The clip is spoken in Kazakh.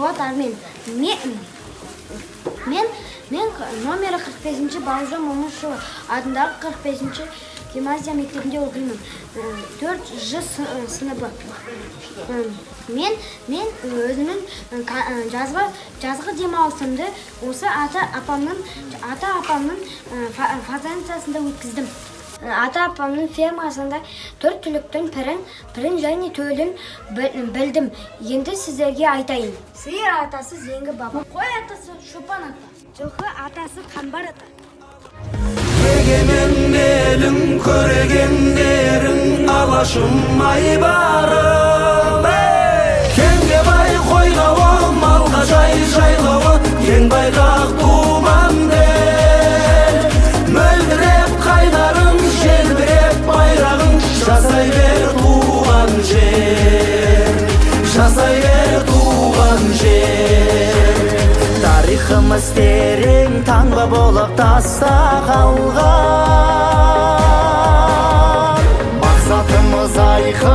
Вот Армен. Мен номері 45-ші Бауыржан Момышұлы атындағы 45-ші гимназия мектебінде оқимын. 4Ж сыныбы. Мен өзімнің жазғы демалысымды осы ата-апамның фазенциясында өткіздім. Ата-апамның фермасында 4 түліктің пірін және төлін білдім. Енді сіздерге айтайын. Сиыр атасы зеңгі баба, қой атасы шопан ата, жылқы атасы қамбар ата. Егемен елің көргендерің алашым айбарым. Кеңге бай қойнауы, малға жайлауы, кең байрақ туманды. Мөлдіреп қайнарың, желбіреп байрағың, жасай бер туған жер, жасай бер туған жер. Тарихымыз терең таңба болып таста қалған, мақсатымыз айқын.